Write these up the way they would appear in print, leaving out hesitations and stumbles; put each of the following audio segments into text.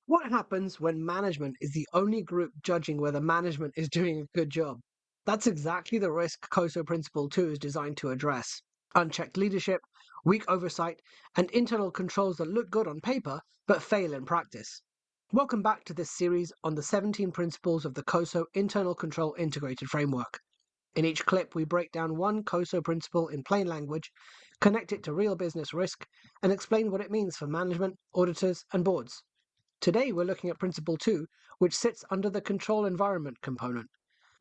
What happens when management is the only group judging whether management is doing a good job? That's exactly the risk COSO Principle 2 is designed to address. Unchecked leadership, weak oversight, and internal controls that look good on paper but fail in practice. Welcome back to this series on the 17 principles of the COSO Internal Control Integrated Framework. In each clip, we break down one COSO principle in plain language, connect it to real business risk, and explain what it means for management, auditors, and boards. Today we're looking at Principle 2, which sits under the control environment component.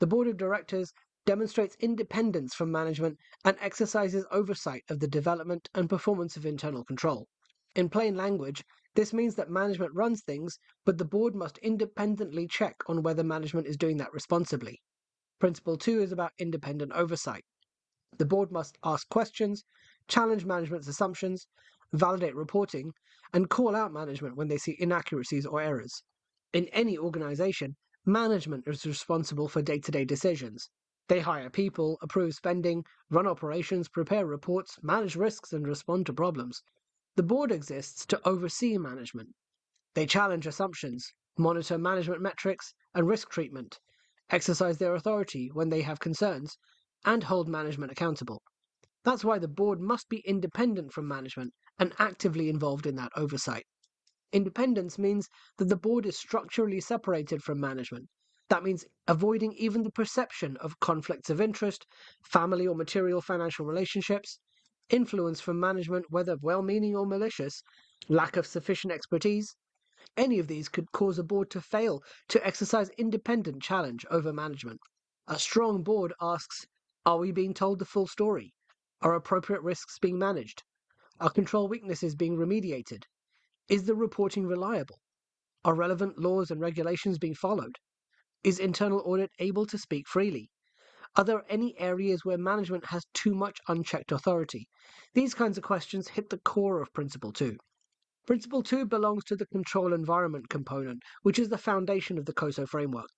The Board of Directors demonstrates independence from management and exercises oversight of the development and performance of internal control. In plain language, this means that management runs things, but the board must independently check on whether management is doing that responsibly. Principle 2 is about independent oversight. The board must ask questions, challenge management's assumptions, validate reporting, and call out management when they see inaccuracies or errors. In any organization, management is responsible for day-to-day decisions. They hire people, approve spending, run operations, prepare reports, manage risks, and respond to problems. The board exists to oversee management. They challenge assumptions, monitor management metrics and risk treatment, exercise their authority when they have concerns, and hold management accountable. That's why the board must be independent from management and actively involved in that oversight. Independence means that the board is structurally separated from management. That means avoiding even the perception of conflicts of interest, family or material financial relationships, influence from management, whether well meaning or malicious, lack of sufficient expertise. Any of these could cause a board to fail to exercise independent challenge over management. A strong board asks, are we being told the full story? Are appropriate risks being managed? Are control weaknesses being remediated? Is the reporting reliable? Are relevant laws and regulations being followed? Is internal audit able to speak freely? Are there any areas where management has too much unchecked authority? These kinds of questions hit the core of Principle 2. Principle 2 belongs to the control environment component, which is the foundation of the COSO framework.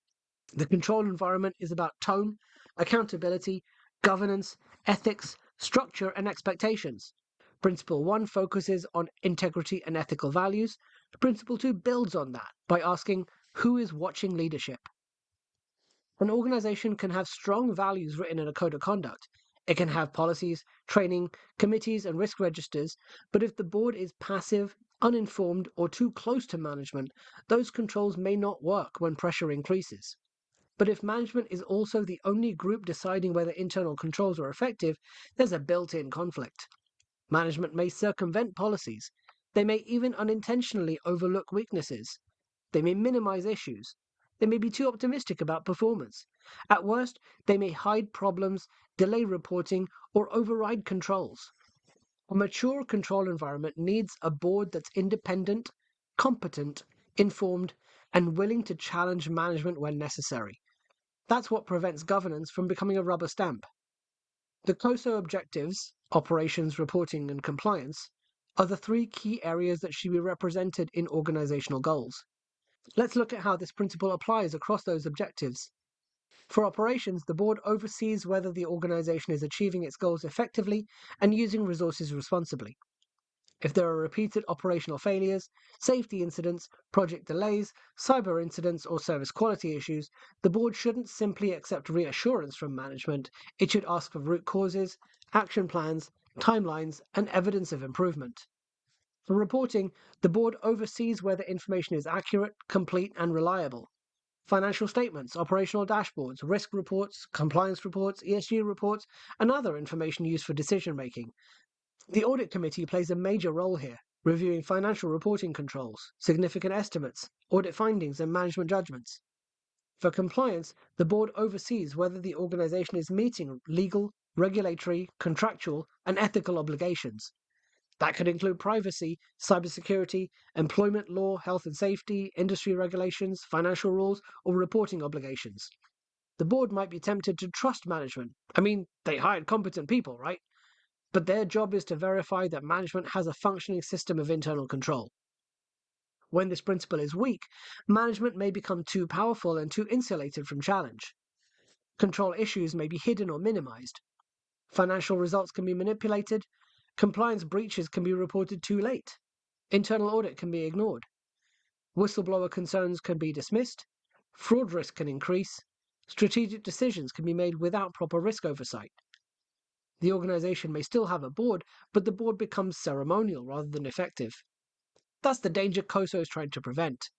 The control environment is about tone, accountability, governance, ethics, structure, and expectations. Principle 1 focuses on integrity and ethical values. Principle 2 builds on that by asking, who is watching leadership? An organization can have strong values written in a code of conduct. It can have policies, training, committees, and risk registers, but if the board is passive, uninformed, or too close to management, those controls may not work when pressure increases. But if management is also the only group deciding whether internal controls are effective, there's a built-in conflict. Management may circumvent policies. They may even unintentionally overlook weaknesses. They may minimize issues. They may be too optimistic about performance. At worst, they may hide problems, delay reporting, or override controls. A mature control environment needs a board that's independent, competent, informed, and willing to challenge management when necessary. That's what prevents governance from becoming a rubber stamp. The COSO objectives, operations, reporting, and compliance, are the three key areas that should be represented in organizational goals. Let's look at how this principle applies across those objectives. For operations, the board oversees whether the organization is achieving its goals effectively and using resources responsibly. If there are repeated operational failures, safety incidents, project delays, cyber incidents, or service quality issues, the board shouldn't simply accept reassurance from management. It should ask for root causes, action plans, timelines, and evidence of improvement. For reporting, the board oversees whether information is accurate, complete, and reliable. Financial statements, operational dashboards, risk reports, compliance reports, ESG reports, and other information used for decision making. The Audit Committee plays a major role here, reviewing financial reporting controls, significant estimates, audit findings, and management judgments. For compliance, the board oversees whether the organization is meeting legal, regulatory, contractual, and ethical obligations. That could include privacy, cybersecurity, employment law, health and safety, industry regulations, financial rules, or reporting obligations. The board might be tempted to trust management. I mean, they hired competent people, right? But their job is to verify that management has a functioning system of internal control. When this principle is weak, management may become too powerful and too insulated from challenge. Control issues may be hidden or minimized. Financial results can be manipulated. Compliance breaches can be reported too late. Internal audit can be ignored. Whistleblower concerns can be dismissed, fraud risk can increase, strategic decisions can be made without proper risk oversight. The organization may still have a board, but the board becomes ceremonial rather than effective. That's the danger COSO is trying to prevent.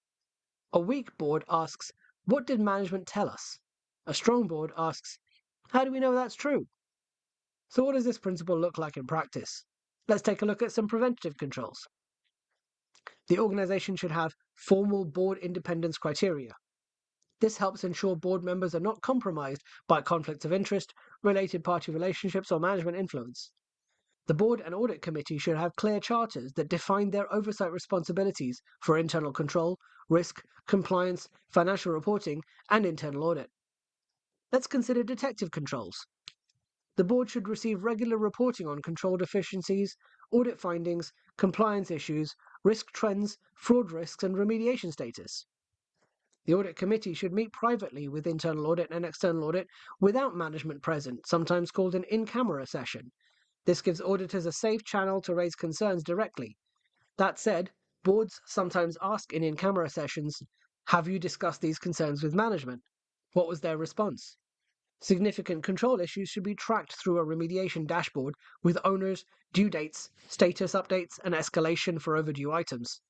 A weak board asks, what did management tell us? A strong board asks, how do we know that's true? So what does this principle look like in practice? Let's take a look at some preventative controls. The organization should have formal board independence criteria. This helps ensure board members are not compromised by conflicts of interest, related party relationships, or management influence. The board and audit committee should have clear charters that define their oversight responsibilities for internal control, risk, compliance, financial reporting, and internal audit. Let's consider detective controls. The board should receive regular reporting on control deficiencies, audit findings, compliance issues, risk trends, fraud risks, and remediation status. The audit committee should meet privately with internal audit and external audit without management present, sometimes called an in-camera session. This gives auditors a safe channel to raise concerns directly. That said, boards sometimes ask in camera sessions, have you discussed these concerns with management? What was their response? Significant control issues should be tracked through a remediation dashboard with owners, due dates, status updates, and escalation for overdue items.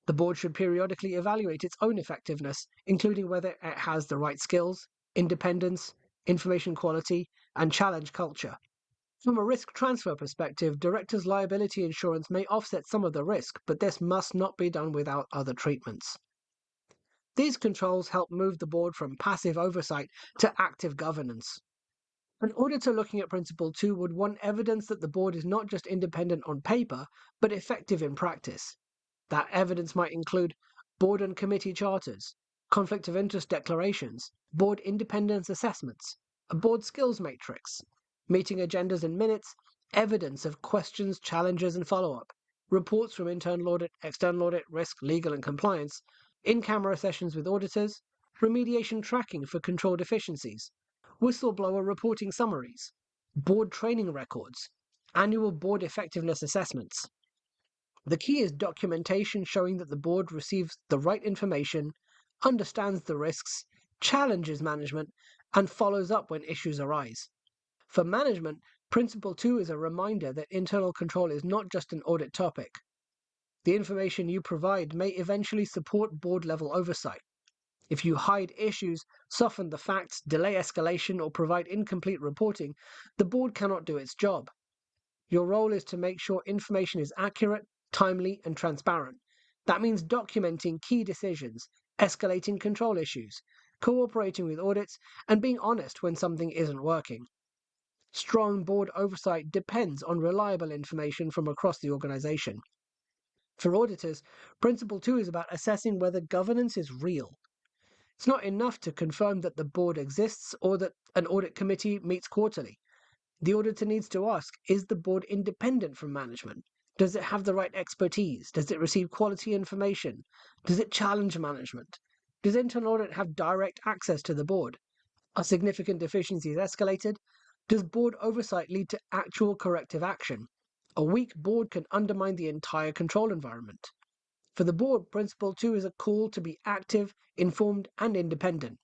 The board should periodically evaluate its own effectiveness, including whether it has the right skills, independence, information quality, and challenge culture. From a risk transfer perspective, directors' liability insurance may offset some of the risk, but this must not be done without other treatments. These controls help move the board from passive oversight to active governance. An auditor looking at Principle 2 would want evidence that the board is not just independent on paper, but effective in practice. That evidence might include board and committee charters, conflict of interest declarations, board independence assessments, a board skills matrix, meeting agendas and minutes, evidence of questions, challenges, and follow-up, reports from internal audit, external audit, risk, legal, and compliance, in-camera sessions with auditors, remediation tracking for control deficiencies, whistleblower reporting summaries, board training records, annual board effectiveness assessments. The key is documentation showing that the board receives the right information, understands the risks, challenges management, and follows up when issues arise. For management, Principle 2 is a reminder that internal control is not just an audit topic. The information you provide may eventually support board-level oversight. If you hide issues, soften the facts, delay escalation, or provide incomplete reporting, the board cannot do its job. Your role is to make sure information is accurate, timely, and transparent. That means documenting key decisions, escalating control issues, cooperating with audits, and being honest when something isn't working. Strong board oversight depends on reliable information from across the organization. For auditors, Principle 2 is about assessing whether governance is real. It's not enough to confirm that the board exists or that an audit committee meets quarterly. The auditor needs to ask, is the board independent from management? Does it have the right expertise? Does it receive quality information? Does it challenge management? Does internal audit have direct access to the board? Are significant deficiencies escalated? Does board oversight lead to actual corrective action? A weak board can undermine the entire control environment. For the board, Principle 2 is a call to be active, informed, and independent.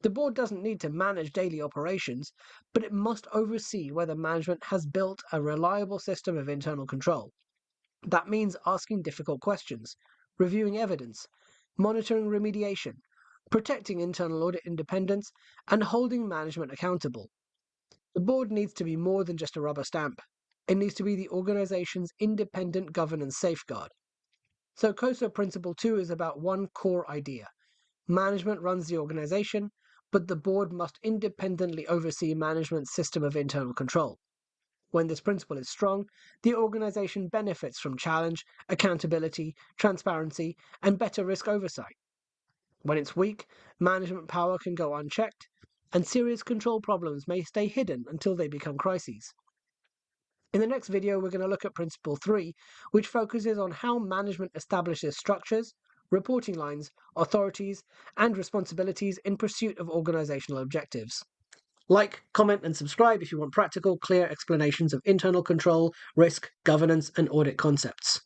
The board doesn't need to manage daily operations, but it must oversee whether management has built a reliable system of internal control. That means asking difficult questions, reviewing evidence, monitoring remediation, protecting internal audit independence, and holding management accountable. The board needs to be more than just a rubber stamp. It needs to be the organization's independent governance safeguard. So COSO Principle 2 is about one core idea. Management runs the organization, but the board must independently oversee management's system of internal control. When this principle is strong, the organization benefits from challenge, accountability, transparency, and better risk oversight. When it's weak, management power can go unchecked, and serious control problems may stay hidden until they become crises. In the next video, we're going to look at Principle 3, which focuses on how management establishes structures, reporting lines, authorities, and responsibilities in pursuit of organizational objectives. Like, comment, and subscribe if you want practical, clear explanations of internal control, risk, governance, and audit concepts.